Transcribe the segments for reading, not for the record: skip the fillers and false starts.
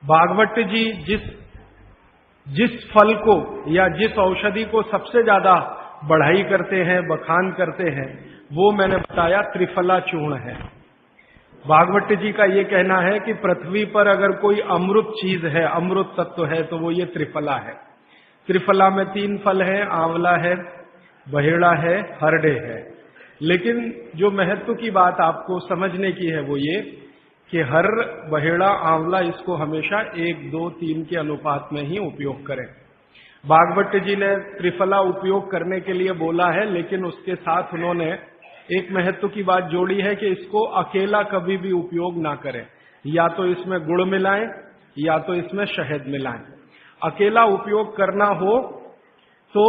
भागवत जी जिस फल को या जिस औषधि को सबसे ज्यादा बढ़ाई करते हैं, बखान करते हैं, वो मैंने बताया त्रिफला चूर्ण है। भागवत जी का ये कहना है कि पृथ्वी पर अगर कोई अमृत चीज है, अमृत तत्व है, तो वो ये त्रिफला है। त्रिफला में 3 फल है, आंवला है, बहेड़ा है, हरडे है। लेकिन जो महत्व की बात आपको समझने की है वो ये कि हर बहेड़ा आंवला इसको हमेशा 1, 2, 3 के अनुपात में ही उपयोग करें। भागवत जी ने त्रिफला उपयोग करने के लिए बोला है, लेकिन उसके साथ उन्होंने एक महत्व की बात जोड़ी है कि इसको अकेला कभी भी उपयोग ना करें, या तो इसमें गुड़ मिलाएं या तो इसमें शहद मिलाएं। अकेला उपयोग करना हो तो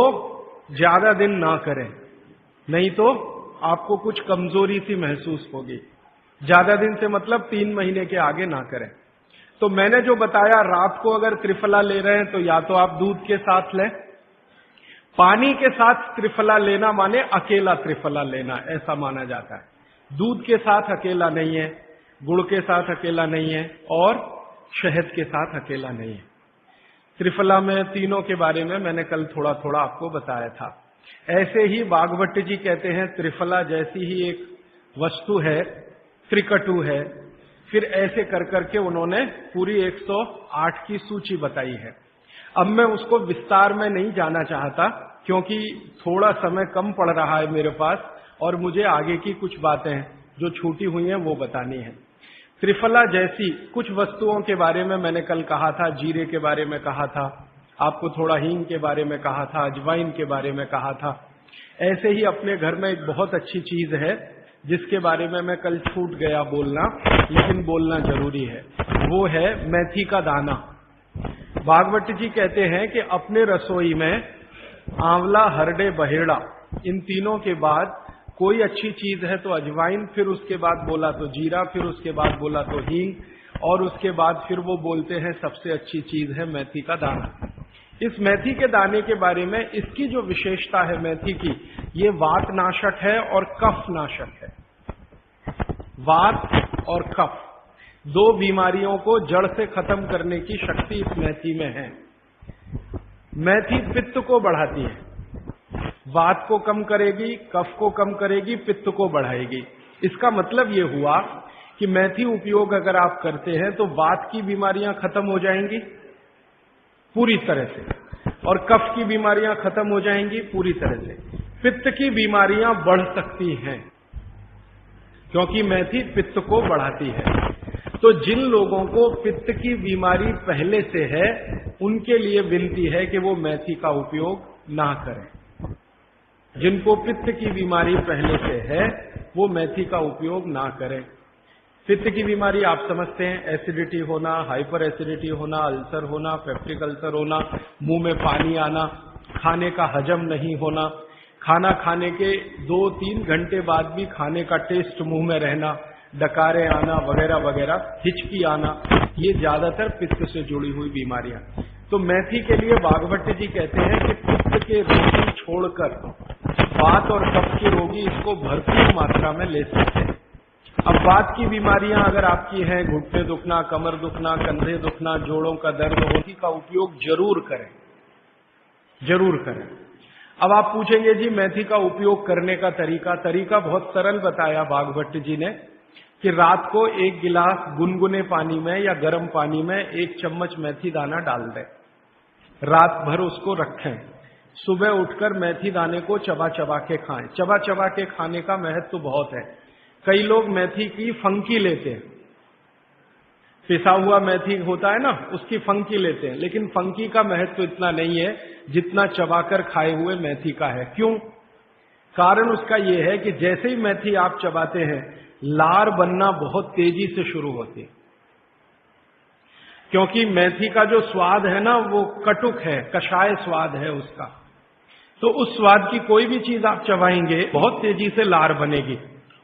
ज्यादा दिन ना करें, नहीं तो आपको कुछ कमजोरी सी महसूस होगी। ज्यादा दिन से मतलब 3 महीने के आगे ना करें। तो मैंने जो बताया, रात को अगर त्रिफला ले रहे हैं तो या तो आप दूध के साथ लें, पानी के साथ त्रिफला लेना माने अकेला त्रिफला लेना, ऐसा माना जाता है। दूध के साथ अकेला नहीं है, गुड़ के साथ अकेला नहीं है, और शहद के साथ अकेला नहीं है। त्रिफला में तीनों के बारे में मैंने कल थोड़ा थोड़ा आपको बताया था। ऐसे ही भागवत जी कहते हैं त्रिफला जैसी ही एक वस्तु है, त्रिकटु है। फिर ऐसे कर करके उन्होंने पूरी 108 की सूची बताई है। अब मैं उसको विस्तार में नहीं जाना चाहता, क्योंकि थोड़ा समय कम पड़ रहा है मेरे पास, और मुझे आगे की कुछ बातें जो छूटी हुई हैं वो बतानी है। त्रिफला जैसी कुछ वस्तुओं के बारे में मैंने कल कहा था, जीरे के बारे में कहा था, आपको थोड़ा हींग के बारे में कहा था, अजवाइन के बारे में कहा था। ऐसे ही अपने घर में एक बहुत अच्छी चीज है जिसके बारे में मैं कल छूट गया बोलना, लेकिन बोलना जरूरी है, वो है मेथी का दाना। भागवत जी कहते हैं कि अपने रसोई में आंवला, हरडे, बहेड़ा, इन तीनों के बाद कोई अच्छी चीज है तो अजवाइन, फिर उसके बाद बोला तो जीरा, फिर उसके बाद बोला तो हींग, और उसके बाद फिर वो बोलते हैं सबसे अच्छी चीज है मेथी का दाना। इस मेथी के दाने के बारे में इसकी जो विशेषता है मेथी की, ये वात नाशक है और कफ नाशक है। वात और कफ 2 बीमारियों को जड़ से खत्म करने की शक्ति इस मेथी में है। मेथी पित्त को बढ़ाती है, वात को कम करेगी, कफ को कम करेगी, पित्त को बढ़ाएगी। इसका मतलब ये हुआ कि मेथी उपयोग अगर आप करते हैं तो वात की बीमारियां खत्म हो जाएंगी पूरी तरह से, और कफ की बीमारियां खत्म हो जाएंगी पूरी तरह से। पित्त की बीमारियां बढ़ सकती हैं क्योंकि मेथी पित्त को बढ़ाती है। तो जिन लोगों को पित्त की बीमारी पहले से है, उनके लिए विनती है कि वो मेथी का उपयोग ना करें। जिनको पित्त की बीमारी पहले से है वो मेथी का उपयोग ना करें। पित्त की बीमारी आप समझते हैं, एसिडिटी होना, हाइपर एसिडिटी होना, अल्सर होना, पेप्टिक अल्सर होना, मुंह में पानी आना, खाने का हजम नहीं होना, खाना खाने के 2-3 घंटे बाद भी खाने का टेस्ट मुंह में रहना, डकारे आना वगैरह वगैरह, हिचकी आना, ये ज्यादातर पित्त से जुड़ी हुई बीमारियां। तो मेथी के लिए भागवत जी कहते हैं कि पित्त के रोगी छोड़कर वात और कफ के रोगी इसको भरपूर मात्रा में ले सकते हैं। अब वात की बीमारियां अगर आपकी हैं, घुटने दुखना, कमर दुखना, कंधे दुखना, जोड़ों का दर्द, मेथी का उपयोग जरूर करें, जरूर करें। अब आप पूछेंगे जी मेथी का उपयोग करने का तरीका बहुत सरल बताया भागवत जी ने कि रात को 1 गिलास गुनगुने पानी में या गर्म पानी में 1 चम्मच मेथी दाना डाल दें, रात भर उसको रखें, सुबह उठकर मेथी दाने को चबा चबा के खाएं। चबा चबा के खाने का महत्व बहुत है। कई लोग मेथी की फंकी लेते हैं, पिसा हुआ मेथी होता है ना, उसकी फंकी लेते हैं, लेकिन फंकी का महत्व इतना नहीं है जितना चबाकर खाए हुए मेथी का है। क्यों? कारण उसका यह है कि जैसे ही मेथी आप चबाते हैं, लार बनना बहुत तेजी से शुरू होती है, क्योंकि मेथी का जो स्वाद है ना वो कटुक है, कषाय स्वाद है उसका। तो उस स्वाद की कोई भी चीज आप चबाएंगे बहुत तेजी से लार बनेगी,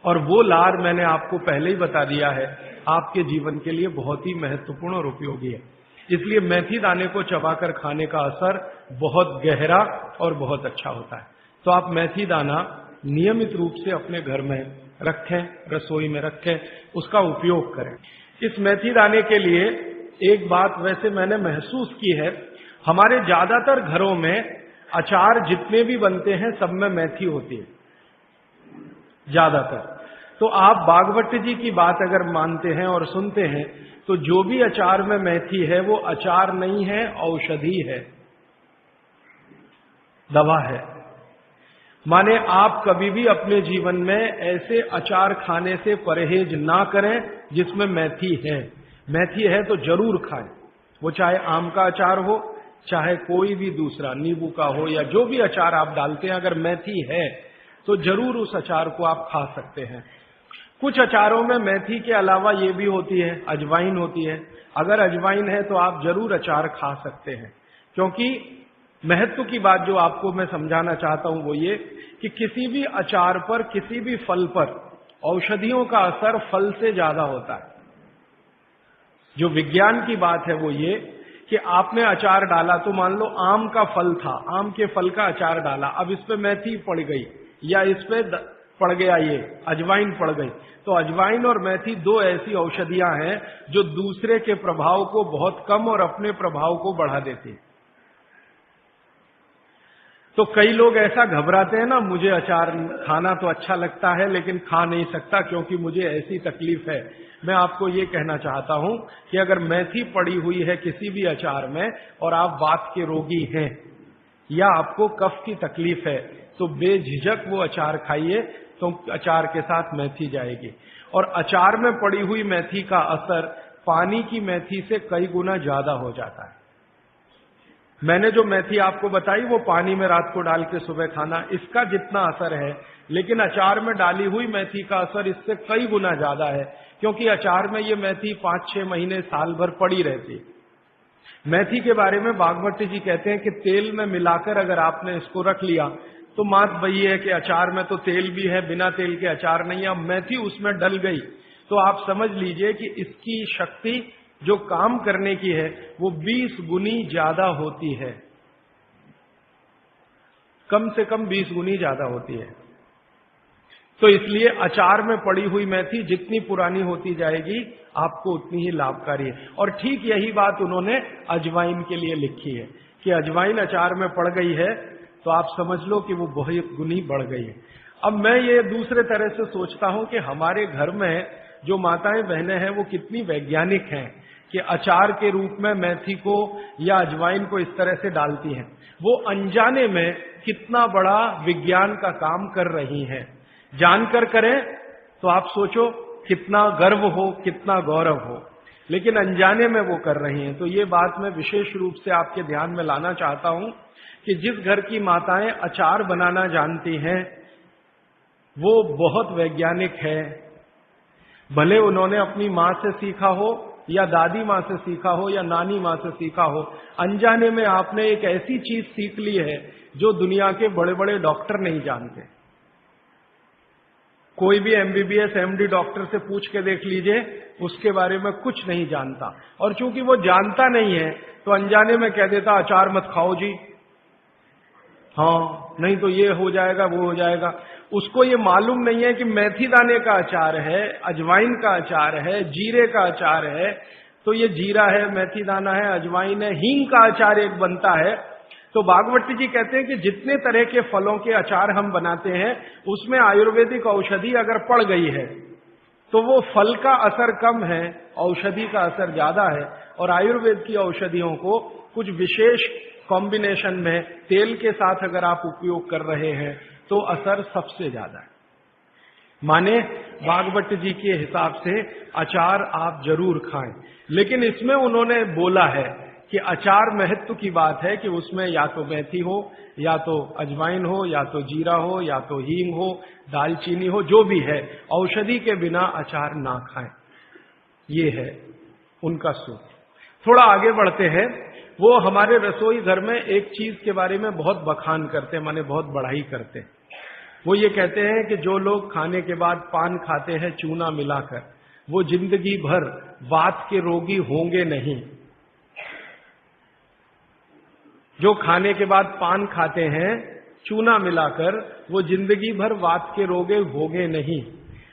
और वो लार मैंने आपको पहले ही बता दिया है आपके जीवन के लिए बहुत ही महत्वपूर्ण और उपयोगी है। इसलिए मेथी दाने को चबाकर खाने का असर बहुत गहरा और बहुत अच्छा होता है। तो आप मेथी दाना नियमित रूप से अपने घर में रखें, रसोई में रखें, उसका उपयोग करें। इस मेथी दाने के लिए एक बात वैसे मैंने महसूस की है, हमारे ज्यादातर घरों में अचार जितने भी बनते हैं सब में मेथी होती है, ज्यादातर। तो आप बागवट जी की बात अगर मानते हैं और सुनते हैं तो जो भी अचार में मेथी है वो अचार नहीं है, औषधि है, दवा है। माने आप कभी भी अपने जीवन में ऐसे अचार खाने से परहेज ना करें जिसमें मेथी है। मेथी है तो जरूर खाएं, वो चाहे आम का अचार हो, चाहे कोई भी दूसरा नींबू का हो, या जो भी अचार आप डालते हैं, अगर मेथी है तो जरूर उस अचार को आप खा सकते हैं। कुछ अचारों में मेथी के अलावा ये भी होती है, अजवाइन होती है। अगर अजवाइन है तो आप जरूर अचार खा सकते हैं, क्योंकि महत्व की बात जो आपको मैं समझाना चाहता हूं वो ये कि किसी भी अचार पर, किसी भी फल पर औषधियों का असर फल से ज्यादा होता है। जो विज्ञान की बात है वो ये कि आपने अचार डाला, तो मान लो आम का फल था, आम के फल का अचार डाला, अब इस पे मेथी पड़ गई या इस पे पड़ गया ये अजवाइन पड़ गई, तो अजवाइन और मेथी दो ऐसी औषधियां हैं जो दूसरे के प्रभाव को बहुत कम और अपने प्रभाव को बढ़ा देती है। तो कई लोग ऐसा घबराते हैं ना, मुझे अचार खाना तो अच्छा लगता है लेकिन खा नहीं सकता क्योंकि मुझे ऐसी तकलीफ है। मैं आपको ये कहना चाहता हूं कि अगर मेथी पड़ी हुई है किसी भी अचार में और आप वात के रोगी हैं या आपको कफ की तकलीफ है तो बेझिझक वो अचार खाइए, तो अचार के साथ मेथी जाएगी। और अचार में पड़ी हुई मेथी का असर पानी की मेथी से कई गुना ज्यादा हो जाता है। मैंने जो मेथी आपको बताई वो पानी में रात को डाल के सुबह खाना, इसका जितना असर है, लेकिन अचार में डाली हुई मेथी का असर इससे कई गुना ज्यादा है, क्योंकि अचार में ये मेथी 5-6 महीने साल भर पड़ी रहती। मेथी के बारे में बागवट जी कहते हैं कि तेल में मिलाकर अगर आपने इसको रख लिया तो बात वही है कि अचार में तो तेल भी है, बिना तेल के अचार नहीं है। अब मेथी उसमें डल गई तो आप समझ लीजिए कि इसकी शक्ति जो काम करने की है वो 20 गुनी ज्यादा होती है, कम से कम 20 गुनी ज्यादा होती है। तो इसलिए अचार में पड़ी हुई मेथी जितनी पुरानी होती जाएगी आपको उतनी ही लाभकारी है। और ठीक यही बात उन्होंने अजवाइन के लिए लिखी है कि अजवाइन अचार में पड़ गई है तो आप समझ लो कि वो बहुत गुनी बढ़ गई है। अब मैं ये दूसरे तरह से सोचता हूं कि हमारे घर में जो माताएं बहनें हैं वो कितनी वैज्ञानिक हैं कि अचार के रूप में मेथी को या अजवाइन को इस तरह से डालती हैं। वो अनजाने में कितना बड़ा विज्ञान का काम कर रही हैं। जानकर करें तो आप सोचो कितना गर्व हो, कितना गौरव हो, लेकिन अनजाने में वो कर रही हैं। तो ये बात मैं विशेष रूप से आपके ध्यान में लाना चाहता हूं कि जिस घर की माताएं अचार बनाना जानती हैं वो बहुत वैज्ञानिक है। भले उन्होंने अपनी मां से सीखा हो या दादी मां से सीखा हो या नानी मां से सीखा हो, अनजाने में आपने एक ऐसी चीज सीख ली है जो दुनिया के बड़े बड़े डॉक्टर नहीं जानते। कोई भी MBBS MD डॉक्टर से पूछ के देख लीजिए, उसके बारे में कुछ नहीं जानता। और चूंकि वो जानता नहीं है तो अनजाने में कह देता अचार मत खाओ जी, हाँ नहीं तो ये हो जाएगा वो हो जाएगा। उसको ये मालूम नहीं है कि मेथी दाने का अचार है, अजवाइन का अचार है, जीरे का अचार है, तो ये जीरा है, मेथी दाना है, अजवाइन है, हींग का अचार एक बनता है। तो बागवती जी कहते हैं कि जितने तरह के फलों के अचार हम बनाते हैं उसमें आयुर्वेदिक औषधि अगर पड़ गई है तो वो फल का असर कम है, औषधि का असर ज्यादा है। और आयुर्वेद की औषधियों को कुछ विशेष कॉम्बिनेशन में तेल के साथ अगर आप उपयोग कर रहे हैं तो असर सबसे ज्यादा है। माने बागवट जी के हिसाब से अचार आप जरूर खाएं, लेकिन इसमें उन्होंने बोला है कि अचार महत्व की बात है कि उसमें या तो मेथी हो, या तो अजवाइन हो, या तो जीरा हो, या तो हींग हो, दालचीनी हो, जो भी है, औषधि के बिना अचार ना खाएं। ये है उनका सूत्र। थोड़ा आगे बढ़ते हैं। वो हमारे रसोई घर में एक चीज के बारे में बहुत बखान करते हैं, माने बहुत बढ़ाई करते हैं। वो ये कहते हैं कि जो लोग खाने के बाद पान खाते हैं चूना मिलाकर, वो जिंदगी भर वात के रोगी होंगे नहीं। जो खाने के बाद पान खाते हैं चूना मिलाकर, वो जिंदगी भर वात के रोगे होंगे नहीं।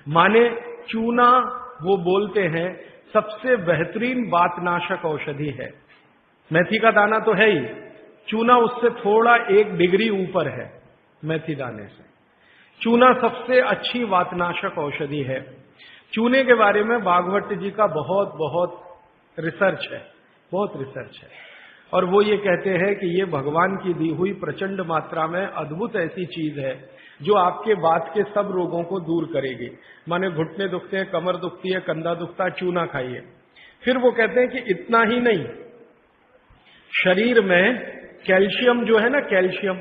माने चूना वो बोलते हैं सबसे बेहतरीन वातनाशक औषधि है। मेथी का दाना तो है ही, चूना उससे थोड़ा 1 डिग्री ऊपर है। मेथी दाने से चूना सबसे अच्छी वातनाशक औषधि है। चूने के बारे में भागवत जी का बहुत बहुत रिसर्च है, बहुत रिसर्च है, और वो ये कहते हैं कि ये भगवान की दी हुई प्रचंड मात्रा में अद्भुत ऐसी चीज है जो आपके वात के सब रोगों को दूर करेगी। माने घुटने दुखते हैं, कमर दुखती है, कंधा दुखता है, चूना खाइए। फिर वो कहते हैं कि इतना ही नहीं, शरीर में कैल्शियम जो है ना, कैल्शियम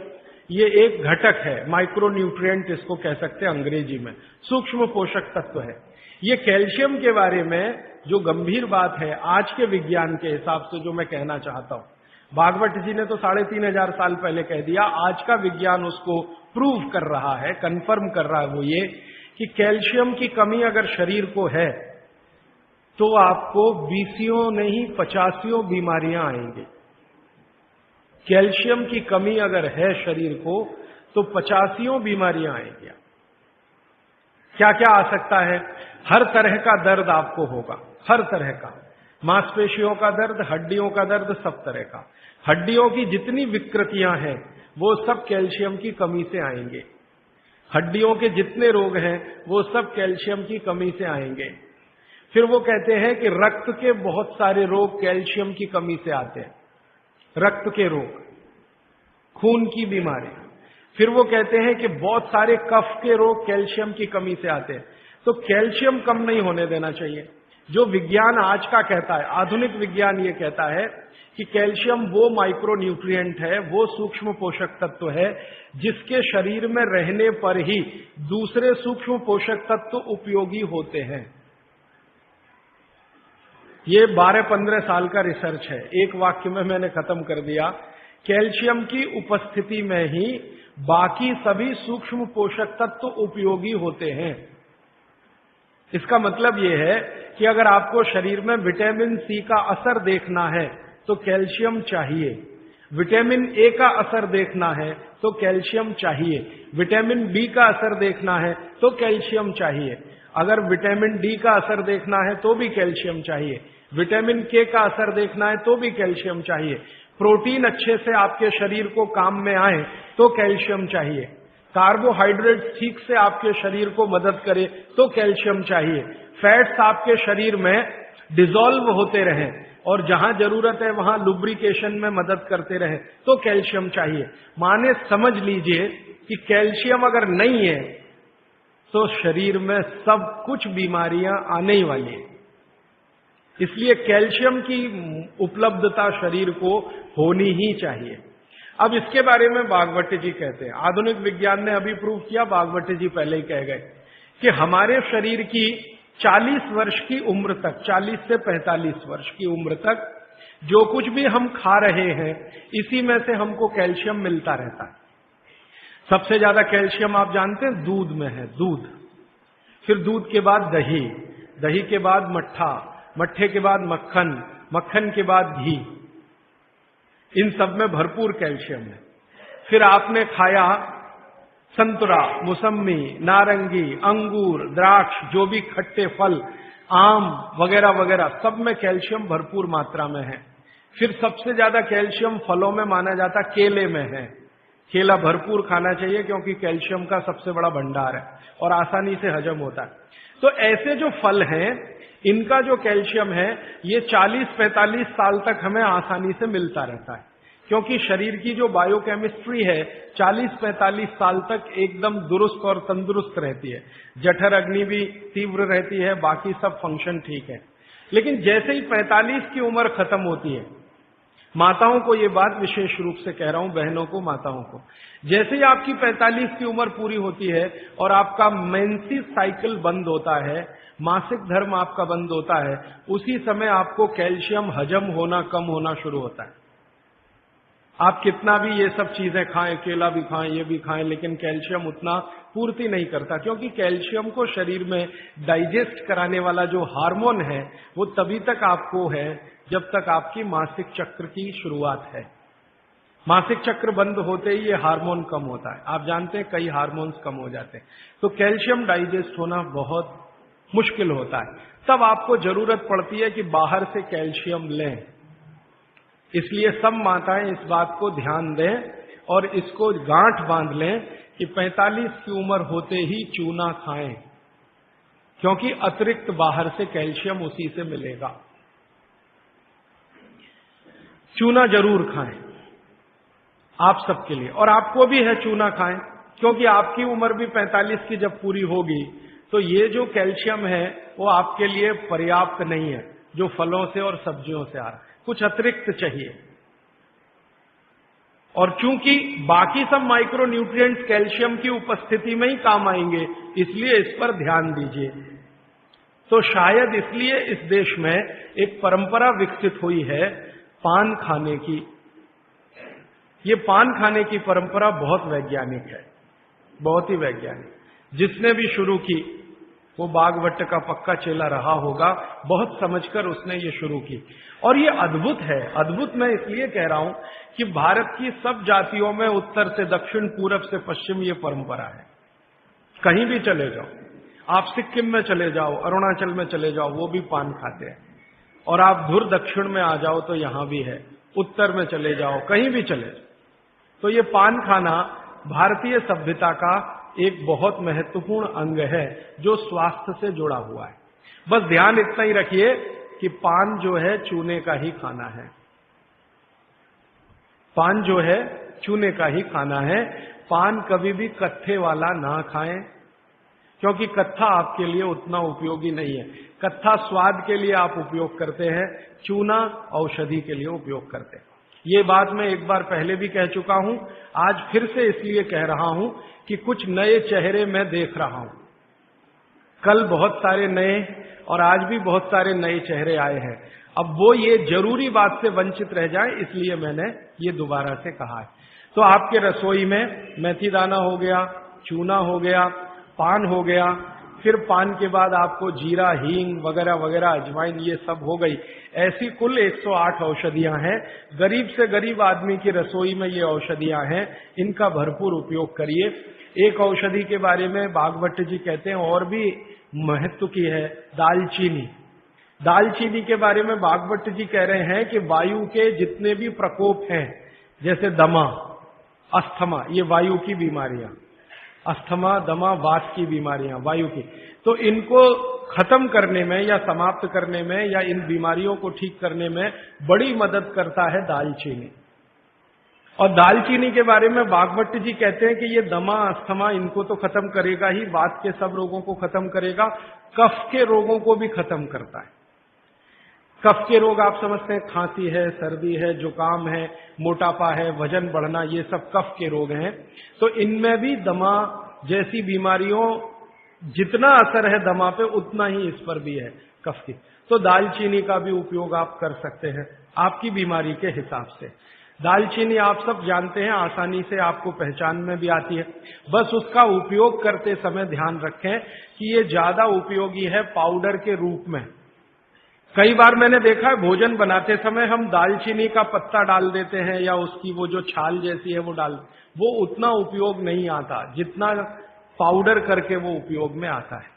ये एक घटक है, माइक्रो न्यूट्रिएंट इसको कह सकते हैं अंग्रेजी में, सूक्ष्म पोषक तत्व है। ये कैल्शियम के बारे में जो गंभीर बात है आज के विज्ञान के हिसाब से जो मैं कहना चाहता हूं, भागवत जी ने तो 3500 साल पहले कह दिया, आज का विज्ञान उसको प्रूव कर रहा है, कंफर्म कर रहा है। वो ये कि कैल्शियम की कमी अगर शरीर को है तो आपको 20 नहीं 50 बीमारियां आएंगी। कैल्शियम की कमी अगर है शरीर को तो 50 बीमारियां आएंगी। क्या क्या आ सकता है? हर तरह का दर्द आपको होगा, हर तरह का, मांसपेशियों का दर्द, हड्डियों का दर्द, सब तरह का। हड्डियों की जितनी विकृतियां हैं वो सब कैल्शियम की कमी से आएंगे। हड्डियों के जितने रोग हैं वो सब कैल्शियम की कमी से आएंगे। फिर वो कहते हैं कि रक्त के बहुत सारे रोग कैल्शियम की कमी से आते हैं, रक्त के रोग, खून की बीमारी। फिर वो कहते हैं कि बहुत सारे कफ के रोग कैल्शियम की कमी से आते हैं। तो कैल्शियम कम नहीं होने देना चाहिए। जो विज्ञान आज का कहता है, आधुनिक विज्ञान ये कहता है कि कैल्शियम वो माइक्रो न्यूट्रिएंट है, वो सूक्ष्म पोषक तत्व है जिसके शरीर में रहने पर ही दूसरे सूक्ष्म पोषक तत्व उपयोगी होते हैं। ये 12-15 साल का रिसर्च है, एक वाक्य में मैंने खत्म कर दिया। कैल्शियम की उपस्थिति में ही बाकी सभी सूक्ष्म पोषक तत्व उपयोगी होते हैं। इसका मतलब यह है कि अगर आपको शरीर में विटामिन सी का असर देखना है तो कैल्शियम चाहिए, विटामिन ए का असर देखना है तो कैल्शियम चाहिए, विटामिन बी का असर देखना है तो कैल्शियम चाहिए, अगर विटामिन डी का असर देखना है तो भी कैल्शियम चाहिए, विटामिन के का असर देखना है तो भी कैल्शियम चाहिए, प्रोटीन अच्छे से आपके शरीर को काम में आए तो कैल्शियम चाहिए, कार्बोहाइड्रेट ठीक से आपके शरीर को मदद करे तो कैल्शियम चाहिए, फैट्स आपके शरीर में डिसॉल्व होते रहें और जहां जरूरत है वहां लुब्रिकेशन में मदद करते रहे तो कैल्शियम चाहिए। माने समझ लीजिए कि कैल्शियम अगर नहीं है तो शरीर में सब कुछ बीमारियां आने ही वाली है। इसलिए कैल्शियम की उपलब्धता शरीर को होनी ही चाहिए। अब इसके बारे में भागवत जी कहते हैं, आधुनिक विज्ञान ने अभी प्रूव किया, भागवत जी पहले ही कह गए कि हमारे शरीर की 40 वर्ष की उम्र तक, 40 से 45 वर्ष की उम्र तक जो कुछ भी हम खा रहे हैं इसी में से हमको कैल्शियम मिलता रहता है। सबसे ज्यादा कैल्शियम आप जानते हैं दूध में है, दूध, फिर दूध के बाद दही, दही के बाद मट्ठा, मट्ठे के बाद मक्खन, मक्खन के बाद घी, इन सब में भरपूर कैल्शियम है। फिर आपने खाया संतरा, मौसम्मी, नारंगी, अंगूर, द्राक्ष, जो भी खट्टे फल, आम वगैरह वगैरह, सब में कैल्शियम भरपूर मात्रा में है। फिर सबसे ज्यादा कैल्शियम फलों में माना जाता केले में है। केला भरपूर खाना चाहिए क्योंकि कैल्शियम का सबसे बड़ा भंडार है और आसानी से हजम होता है। तो ऐसे जो फल हैं इनका जो कैल्शियम है ये 40-45 साल तक हमें आसानी से मिलता रहता है, क्योंकि शरीर की जो बायोकेमिस्ट्री है 40-45 साल तक एकदम दुरुस्त और तंदुरुस्त रहती है। जठर अग्नि भी तीव्र रहती है, बाकी सब फंक्शन ठीक है। लेकिन जैसे ही 45 की उम्र खत्म होती है, माताओं को ये बात विशेष रूप से कह रहा हूं, बहनों को, माताओं को, जैसे ही आपकी 45 की उम्र पूरी होती है और आपका मेंसेस साइकिल बंद होता है, मासिक धर्म आपका बंद होता है, उसी समय आपको कैल्शियम हजम होना कम होना शुरू होता है। आप कितना भी ये सब चीजें खाएं, केला भी खाएं, ये भी खाएं, लेकिन कैल्शियम उतना पूर्ति नहीं करता, क्योंकि कैल्शियम को शरीर में डाइजेस्ट कराने वाला जो हार्मोन है वो तभी तक आपको है जब तक आपकी मासिक चक्र की शुरुआत है। मासिक चक्र बंद होते ही ये हार्मोन कम होता है। आप जानते हैं कई हार्मोन्स कम हो जाते हैं। तो कैल्शियम डाइजेस्ट होना बहुत मुश्किल होता है, तब आपको जरूरत पड़ती है कि बाहर से कैल्शियम लें। इसलिए सब माताएं इस बात को ध्यान दें और इसको गांठ बांध लें कि 45 की उम्र होते ही चूना खाएं, क्योंकि अतिरिक्त बाहर से कैल्शियम उसी से मिलेगा। चूना जरूर खाएं आप सबके लिए, और आपको भी है चूना खाएं, क्योंकि आपकी उम्र भी 45 की जब पूरी होगी तो ये जो कैल्शियम है वो आपके लिए पर्याप्त नहीं है, जो फलों से और सब्जियों से आ रहा है, कुछ अतिरिक्त चाहिए। और चूंकि बाकी सब माइक्रो न्यूट्रिएंट्स कैल्शियम की उपस्थिति में ही काम आएंगे, इसलिए इस पर ध्यान दीजिए। तो शायद इसलिए इस देश में एक परंपरा विकसित हुई है पान खाने की। ये पान खाने की परंपरा बहुत वैज्ञानिक है, बहुत ही वैज्ञानिक। जिसने भी शुरू की वो बागवट का पक्का चेला रहा होगा, बहुत समझकर उसने ये शुरू की। और ये अद्भुत है। अद्भुत मैं इसलिए कह रहा हूं कि भारत की सब जातियों में उत्तर से दक्षिण, पूरब से पश्चिम ये परंपरा है। कहीं भी चले जाओ, आप सिक्किम में चले जाओ, अरुणाचल में चले जाओ, वो भी पान खाते हैं। और आप धुर दक्षिण में आ जाओ तो यहां भी है, उत्तर में चले जाओ, कहीं भी चले जाओ। तो ये पान खाना भारतीय सभ्यता का एक बहुत महत्वपूर्ण अंग है जो स्वास्थ्य से जुड़ा हुआ है। बस ध्यान इतना ही रखिए कि पान जो है चूने का ही खाना है। पान जो है चूने का ही खाना है। पान कभी भी कत्थे वाला ना खाएं, क्योंकि कत्था आपके लिए उतना उपयोगी नहीं है। कत्था स्वाद के लिए आप उपयोग करते हैं, चूना औषधि के लिए उपयोग करते हैं। ये बात मैं एक बार पहले भी कह चुका हूं, आज फिर से इसलिए कह रहा हूं कि कुछ नए चेहरे मैं देख रहा हूं। कल बहुत सारे नए और आज भी बहुत सारे नए चेहरे आए हैं। अब वो ये जरूरी बात से वंचित रह जाए, इसलिए मैंने ये दोबारा से कहा है। तो आपके रसोई में मेथी दाना हो गया, चूना हो गया, पान हो गया, फिर पान के बाद आपको जीरा, हींग वगैरह वगैरह, अजवाइन, ये सब हो गई। ऐसी कुल 108 औषधियां हैं। गरीब से गरीब आदमी की रसोई में ये औषधियां हैं, इनका भरपूर उपयोग करिए। एक औषधि के बारे में बागवट जी कहते हैं और भी महत्व की है, दालचीनी। दालचीनी के बारे में बागवट जी कह रहे हैं कि वायु के जितने भी प्रकोप हैं, जैसे दमा, अस्थमा, ये वायु की बीमारियां, अस्थमा, दमा, वात की बीमारियां वायु की, तो इनको खत्म करने में या समाप्त करने में या इन बीमारियों को ठीक करने में बड़ी मदद करता है दालचीनी। और दालचीनी के बारे में बागवट जी कहते हैं कि ये दमा, अस्थमा, इनको तो खत्म करेगा ही, वात के सब रोगों को खत्म करेगा, कफ के रोगों को भी खत्म करता है। कफ के रोग आप समझते हैं, खांसी है, सर्दी है, जुकाम है, मोटापा है, वजन बढ़ना, ये सब कफ के रोग हैं। तो इनमें भी दमा जैसी बीमारियों जितना असर है दमा पे, उतना ही इस पर भी है, कफ की। तो दालचीनी का भी उपयोग आप कर सकते हैं आपकी बीमारी के हिसाब से। दालचीनी आप सब जानते हैं, आसानी से आपको पहचान में भी आती है। बस उसका उपयोग करते समय ध्यान रखें कि ये ज्यादा उपयोगी है पाउडर के रूप में। कई बार मैंने देखा है भोजन बनाते समय हम दालचीनी का पत्ता डाल देते हैं या उसकी वो जो छाल जैसी है वो डाल, वो उतना उपयोग नहीं आता जितना पाउडर करके वो उपयोग में आता है।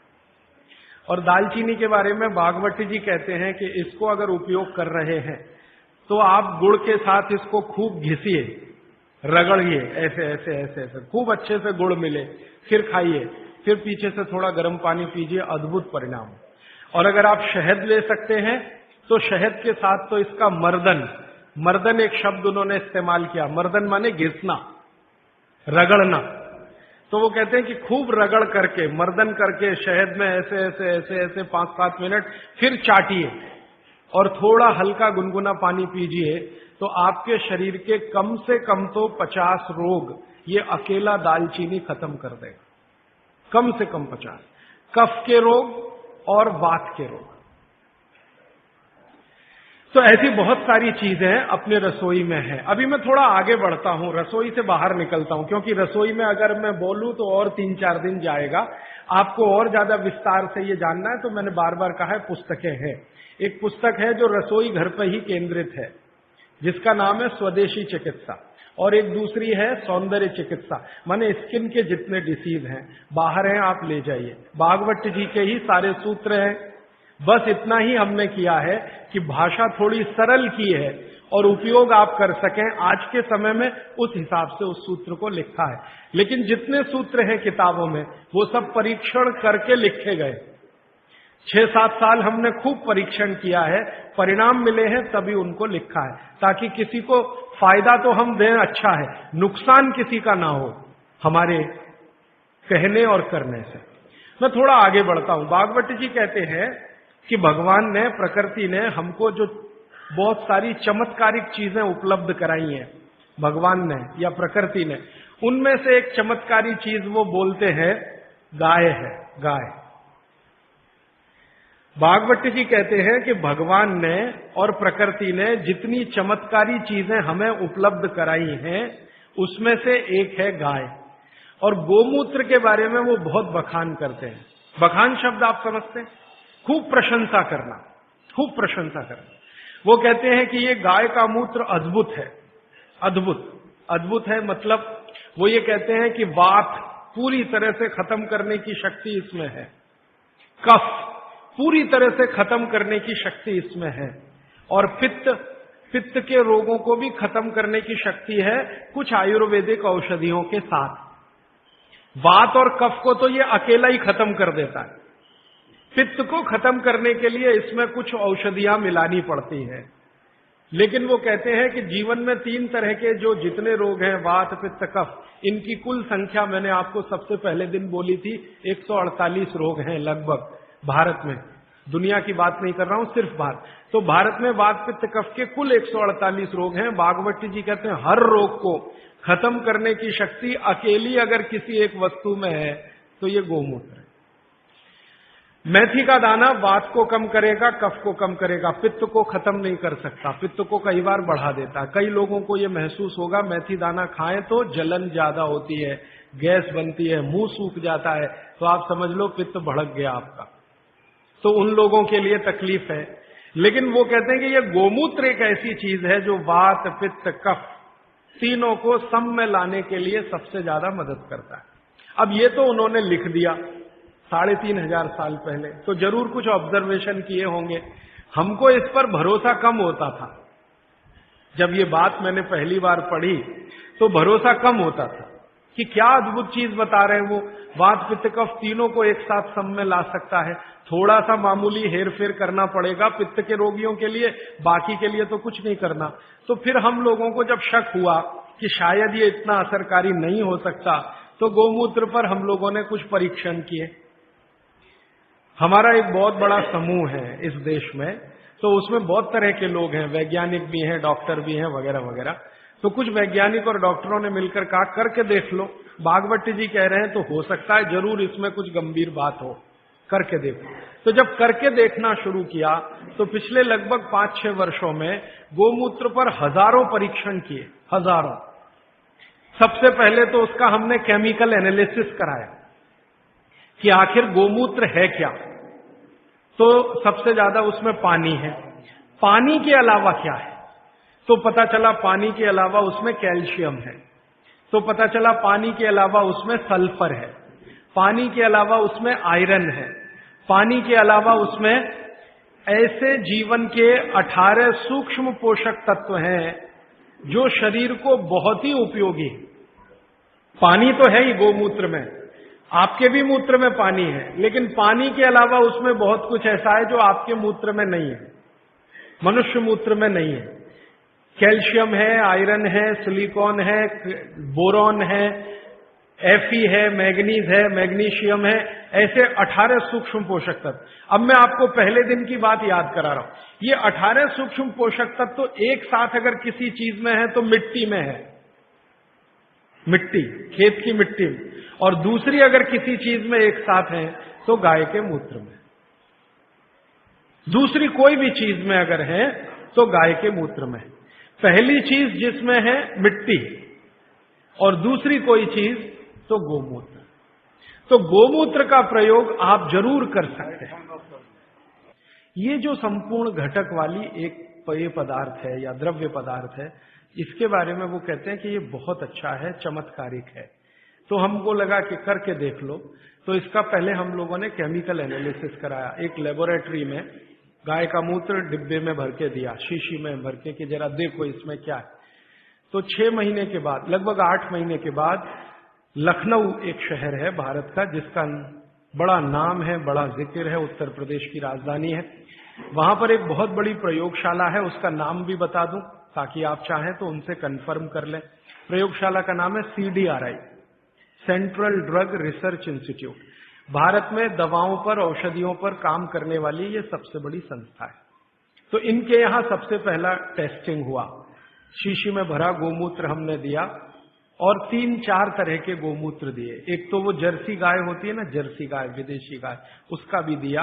और दालचीनी के बारे में बागवती जी कहते हैं कि इसको अगर उपयोग कर रहे हैं तो आप गुड़ के साथ इसको खूब घिसिए, रगड़िए, ऐसे ऐसे ऐसे ऐसे खूब अच्छे से गुड़ मिले, फिर खाइए, फिर पीछे से थोड़ा गर्म पानी पीजिए, अद्भुत परिणाम। और अगर आप शहद ले सकते हैं तो शहद के साथ तो इसका मर्दन, मर्दन एक शब्द उन्होंने इस्तेमाल किया, मर्दन माने घिसना, रगड़ना। तो वो कहते हैं कि खूब रगड़ करके, मर्दन करके शहद में ऐसे ऐसे ऐसे ऐसे 5-7 मिनट, फिर चाटिए और थोड़ा हल्का गुनगुना पानी पीजिए, तो आपके शरीर के कम से कम तो 50 रोग ये अकेला दालचीनी खत्म कर देगा, कम से कम 50। कफ के रोग और वात के रोग। तो ऐसी बहुत सारी चीजें अपने रसोई में हैं। अभी मैं थोड़ा आगे बढ़ता हूं, रसोई से बाहर निकलता हूं, क्योंकि रसोई में अगर मैं बोलूं तो और 3-4 दिन जाएगा। आपको और ज्यादा विस्तार से ये जानना है तो मैंने बार बार कहा है, पुस्तकें हैं। एक पुस्तक है जो रसोई घर पर ही केंद्रित है, जिसका नाम है स्वदेशी चिकित्सा। और एक दूसरी है सौंदर्य चिकित्सा, माने स्किन के जितने डिसीज हैं बाहर हैं आप ले जाइए। भागवत जी के ही सारे सूत्र हैं। बस इतना ही हमने किया है कि भाषा थोड़ी सरल की है और उपयोग आप कर सकें आज के समय में, उस हिसाब से उस सूत्र को लिखा है। लेकिन जितने सूत्र हैं किताबों में वो सब परीक्षण करके लिखे गए। 6-7 साल हमने खूब परीक्षण किया है, परिणाम मिले हैं तभी उनको लिखा है, ताकि किसी को फायदा तो हम दें अच्छा है, नुकसान किसी का ना हो हमारे कहने और करने से। मैं थोड़ा आगे बढ़ता हूं। भागवत जी कहते हैं कि भगवान ने, प्रकृति ने हमको जो बहुत सारी चमत्कारिक चीजें उपलब्ध कराई हैं, भगवान ने या प्रकृति ने, उनमें से एक चमत्कारी चीज वो बोलते हैं गाय है। गाय, भागवत जी कहते हैं कि भगवान ने और प्रकृति ने जितनी चमत्कारी चीजें हमें उपलब्ध कराई हैं उसमें से एक है गाय। और गोमूत्र के बारे में वो बहुत बखान करते हैं। बखान शब्द आप समझते हैं, खूब प्रशंसा करना, खूब प्रशंसा करना। वो कहते हैं कि ये गाय का मूत्र अद्भुत है। अद्भुत, अद्भुत है मतलब वो ये कहते हैं कि वात पूरी तरह से खत्म करने की शक्ति इसमें है, कफ पूरी तरह से खत्म करने की शक्ति इसमें है, और पित्त के रोगों को भी खत्म करने की शक्ति है कुछ आयुर्वेदिक औषधियों के साथ। वात और कफ को तो ये अकेला ही खत्म कर देता है, पित्त को खत्म करने के लिए इसमें कुछ औषधियां मिलानी पड़ती हैं। लेकिन वो कहते हैं कि जीवन में 3 तरह के जो जितने रोग हैं, वात, पित्त, कफ, इनकी कुल संख्या मैंने आपको सबसे पहले दिन बोली थी 148 रोग हैं लगभग भारत में। दुनिया की बात नहीं कर रहा हूं, सिर्फ भारत। तो भारत में वात, पित्त, कफ के कुल 148 रोग हैं। भागवत जी कहते हैं हर रोग को खत्म करने की शक्ति अकेली अगर किसी एक वस्तु में है तो ये गोमूत्र है। मेथी का दाना वात को कम करेगा, कफ को कम करेगा, पित्त को खत्म नहीं कर सकता, पित्त को कई बार बढ़ा देता है। कई लोगों को यह महसूस होगा मेथी दाना खाएं तो जलन ज्यादा होती है, गैस बनती है, मुंह सूख जाता है, तो आप समझ लो पित्त भड़क गया आपका। तो उन लोगों के लिए तकलीफ है। लेकिन वो कहते हैं कि यह गोमूत्र एक ऐसी चीज है जो वात, पित्त, कफ तीनों को सम में लाने के लिए सबसे ज्यादा मदद करता है। अब ये तो उन्होंने लिख दिया 3500 साल पहले, तो जरूर कुछ ऑब्जर्वेशन किए होंगे। हमको इस पर भरोसा कम होता था। जब ये बात मैंने पहली बार पढ़ी तो भरोसा कम होता था कि क्या अद्भुत चीज बता रहे हैं वो, वात, पित्त, कफ तीनों को एक साथ सम में ला सकता है। थोड़ा सा मामूली हेरफेर करना पड़ेगा पित्त के रोगियों के लिए, बाकी के लिए तो कुछ नहीं करना। तो फिर हम लोगों को जब शक हुआ कि शायद ये इतना असरकारी नहीं हो सकता, तो गोमूत्र पर हम लोगों ने कुछ परीक्षण किए। हमारा एक बहुत बड़ा समूह है इस देश में, तो उसमें बहुत तरह के लोग हैं, वैज्ञानिक भी हैं, डॉक्टर भी हैं, वगैरह वगैरह। तो कुछ वैज्ञानिक और डॉक्टरों ने मिलकर कहा करके देख लो। भागवत जी कह रहे हैं तो हो सकता है जरूर इसमें कुछ गंभीर बात हो, करके देखो। तो जब करके देखना शुरू किया तो पिछले लगभग 5-6 वर्षों में गोमूत्र पर हजारों परीक्षण किए, हजारों। सबसे पहले तो उसका हमने केमिकल एनालिसिस कराया कि आखिर गोमूत्र है क्या। तो सबसे ज्यादा उसमें पानी है। पानी के अलावा क्या है? तो पता चला पानी के अलावा उसमें कैल्शियम है। तो पता चला पानी के अलावा उसमें सल्फर है। पानी के अलावा उसमें आयरन है। पानी के अलावा उसमें ऐसे जीवन के 18 सूक्ष्म पोषक तत्व हैं जो शरीर को बहुत ही उपयोगी है। पानी तो है ही गोमूत्र में, आपके भी मूत्र में पानी है, लेकिन पानी के अलावा उसमें बहुत कुछ ऐसा है जो आपके मूत्र में नहीं है, मनुष्य मूत्र में नहीं है। कैल्शियम है, आयरन है, सिलिकॉन है, बोरॉन है, Fe है, मैग्नीज है, मैग्नीशियम है, ऐसे 18 सूक्ष्म पोषक तत्व। अब मैं आपको पहले दिन की बात याद करा रहा हूं। ये 18 सूक्ष्म पोषक तत्व तो एक साथ अगर किसी चीज में है तो मिट्टी में है, मिट्टी, खेत की मिट्टी में, और दूसरी अगर किसी चीज में एक साथ है तो गाय के मूत्र में। दूसरी कोई भी चीज में अगर है तो गाय के मूत्र में। पहली चीज जिसमें है मिट्टी और दूसरी कोई चीज तो गोमूत्र। तो गोमूत्र का प्रयोग आप जरूर कर सकते हैं। ये जो संपूर्ण घटक वाली एक पेय पदार्थ है या द्रव्य पदार्थ है, इसके बारे में वो कहते हैं कि ये बहुत अच्छा है, चमत्कारिक है। तो हमको लगा कि करके देख लो। तो इसका पहले हम लोगों ने केमिकल एनालिसिस कराया। एक लेबोरेटरी में गाय का मूत्र डिब्बे में भर के दिया, शीशी में भर के, कि जरा देखो इसमें क्या है। तो 6 महीने के बाद, लगभग 8 महीने के बाद, लखनऊ एक शहर है भारत का जिसका बड़ा नाम है, बड़ा जिक्र है, उत्तर प्रदेश की राजधानी है। वहां पर एक बहुत बड़ी प्रयोगशाला है, उसका नाम भी बता दूं ताकि आप चाहें तो उनसे कंफर्म कर लें। प्रयोगशाला का नाम है CDRI, central drug research institute. Bharat में दवाओं पर, औषधियों पर काम करने वाली ये सबसे बड़ी संस्था है। तो इनके यहां सबसे पहला टेस्टिंग हुआ। शीशी में भरा गोमूत्र हमने दिया और 3-4 तरह के गोमूत्र दिए। एक तो वो जर्सी गाय होती है ना, जर्सी गाय, विदेशी गाय, उसका भी दिया,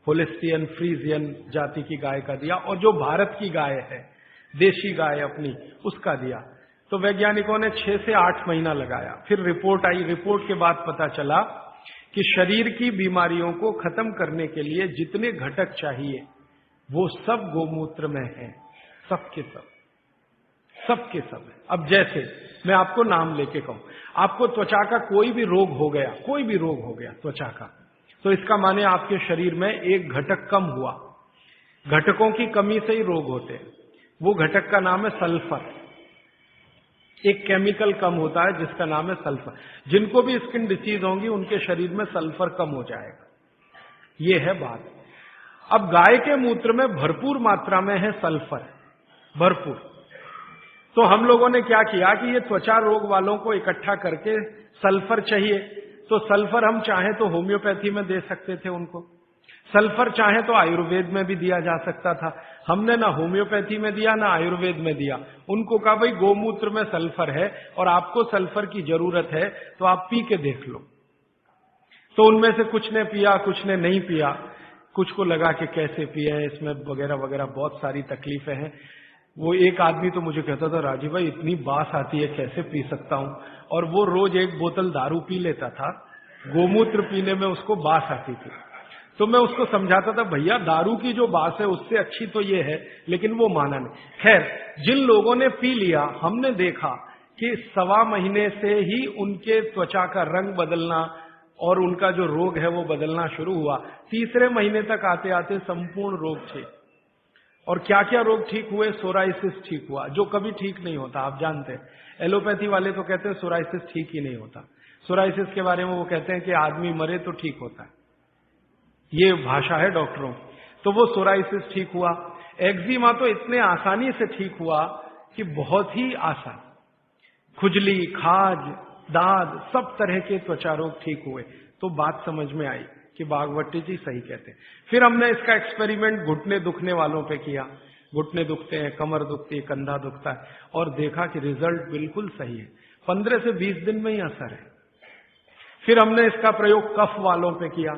होलिस्टियन फ्रीजियन जाति की गाय का दिया, और जो भारत की गाय है, देशी गाय अपनी, उसका दिया। तो वैज्ञानिकों ने 6 से 8 महीना लगाया। फिर रिपोर्ट आई। रिपोर्ट के बाद पता चला कि शरीर की बीमारियों को खत्म करने के लिए जितने घटक चाहिए वो सब गोमूत्र में हैं, सबके सब है। अब जैसे मैं आपको नाम लेके कहूं, आपको त्वचा का कोई भी रोग हो गया त्वचा का, तो इसका माने आपके शरीर में एक घटक कम हुआ। घटकों की कमी से ही रोग होते हैं। वो घटक का नाम है सल्फर। एक केमिकल कम होता है जिसका नाम है सल्फर। जिनको भी स्किन डिसीज होंगी उनके शरीर में सल्फर कम हो जाएगा। ये है बात। अब गाय के मूत्र में भरपूर मात्रा में है सल्फर, भरपूर। तो हम लोगों ने क्या किया कि ये त्वचा रोग वालों को इकट्ठा करके, सल्फर चाहिए तो सल्फर हम चाहें तो होम्योपैथी में दे सकते थे उनको, सल्फर चाहे तो आयुर्वेद में भी दिया जा सकता था। हमने ना होम्योपैथी में दिया ना आयुर्वेद में दिया। उनको कहा भाई गोमूत्र में सल्फर है और आपको सल्फर की जरूरत है तो आप पी के देख लो। तो उनमें से कुछ ने पिया, कुछ ने नहीं पिया, कुछ को लगा कि कैसे पिए, इसमें वगैरह वगैरह बहुत सारी तकलीफें हैं। वो एक आदमी तो मुझे कहता था, राजीव भाई इतनी बास आती है, कैसे पी सकता हूं। और वो रोज 1 बोतल दारू पी लेता था, गोमूत्र पीने में उसको बास आती थी। तो मैं उसको समझाता था, भैया दारू की जो बास है उससे अच्छी तो ये है, लेकिन वो माना नहीं। खैर, जिन लोगों ने पी लिया, हमने देखा कि 1.25 महीने से ही उनके त्वचा का रंग बदलना और उनका जो रोग है वो बदलना शुरू हुआ। 3रे महीने तक आते आते संपूर्ण रोग ठीक। और क्या क्या रोग ठीक हुए? सोराइसिस ठीक हुआ, जो कभी ठीक नहीं होता, आप जानते हैं। एलोपैथी वाले तो कहते हैं सोराइसिस ठीक ही नहीं होता। सोराइसिस के बारे में वो कहते हैं कि आदमी मरे तो ठीक होता है, ये भाषा है डॉक्टरों। तो वो सोराइसिस ठीक हुआ। एक्जिमा तो इतने आसानी से ठीक हुआ कि बहुत ही आसान। खुजली, खाज, दाद, सब तरह के त्वचा रोग ठीक हुए। तो बात समझ में आई कि बागवती जी सही कहते हैं। फिर हमने इसका एक्सपेरिमेंट घुटने दुखने वालों पे किया। घुटने दुखते हैं, कमर दुखती है, कंधा दुखता है, और देखा कि रिजल्ट बिल्कुल सही है। 15 से 20 दिन में ही असर है। फिर हमने इसका प्रयोग कफ वालों पे किया।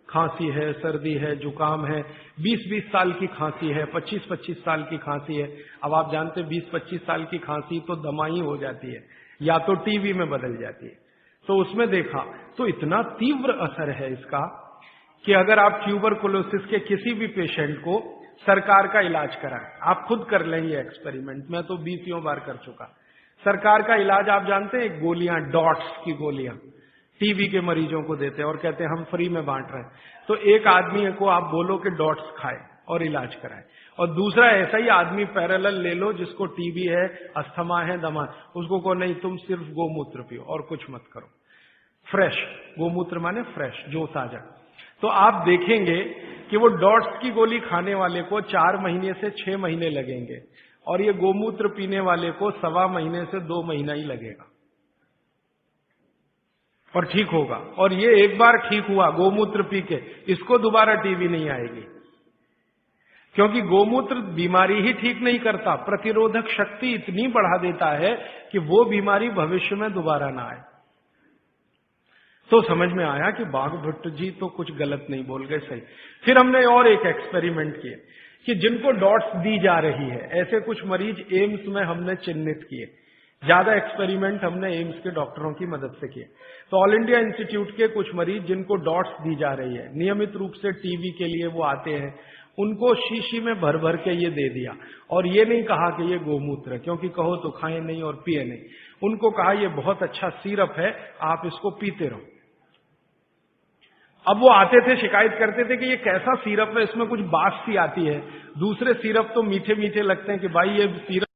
खांसी है, सर्दी है, जुकाम है, 20-20 साल की खांसी है, 25-25 साल की खांसी है। अब आप जानते 20-25 साल की खांसी तो दमाई हो जाती है या तो टीबी में बदल जाती है। तो उसमें देखा तो इतना तीव्र असर है इसका कि अगर आप ट्यूबरकुलोसिस के किसी भी पेशेंट को सरकार का इलाज कराएं, आप खुद कर लेंगे एक्सपेरिमेंट, मैं तो 20 बार कर चुका। सरकार का इलाज आप जानते हैं, गोलियां, डॉट्स की गोलियां टीबी के मरीजों को देते हैं और कहते हैं हम फ्री में बांट रहे हैं। तो एक आदमी को आप बोलो कि डॉट्स खाए और इलाज कराए, और दूसरा ऐसा ही आदमी पैरेलल ले लो जिसको टीबी है, अस्थमा है, दमा, उसको को नहीं तुम सिर्फ गोमूत्र पियो और कुछ मत करो। फ्रेश गोमूत्र माने फ्रेश, जो ताजा। तो आप देखेंगे कि वो डॉट्स की गोली खाने वाले को 4 महीने से 6 महीने लगेंगे और ये गोमूत्र पीने वाले को 1.25 महीने से 2 महीना ही लगेगा और ठीक होगा। और ये एक बार ठीक हुआ गोमूत्र पी के, इसको दोबारा टीबी नहीं आएगी, क्योंकि गोमूत्र बीमारी ही ठीक नहीं करता, प्रतिरोधक शक्ति इतनी बढ़ा देता है कि वो बीमारी भविष्य में दोबारा ना आए। तो समझ में आया कि बागभट्ट जी तो कुछ गलत नहीं बोल गए, सही। फिर हमने और एक एक्सपेरिमेंट किए कि जिनको डॉट्स दी जा रही है, ऐसे कुछ मरीज एम्स में हमने चिन्हित किए। ज्यादा एक्सपेरिमेंट हमने एम्स के डॉक्टरों की मदद से किए। तो ऑल इंडिया इंस्टीट्यूट के कुछ मरीज जिनको डॉट्स दी जा रही है, नियमित रूप से टीबी के लिए वो आते हैं, उनको शीशी में भर भर के ये दे दिया, और ये नहीं कहा कि ये गोमूत्र है, क्योंकि कहो तो खाएं नहीं और पिए नहीं। उनको कहा ये बहुत अच्छा सिरप है, आप इसको पीते रहो। अब वो आते थे, शिकायत करते थे कि ये कैसा सिरप है, इसमें कुछ बास सी आती है, दूसरे सिरप तो मीठे मीठे लगते हैं कि भाई ये सिरप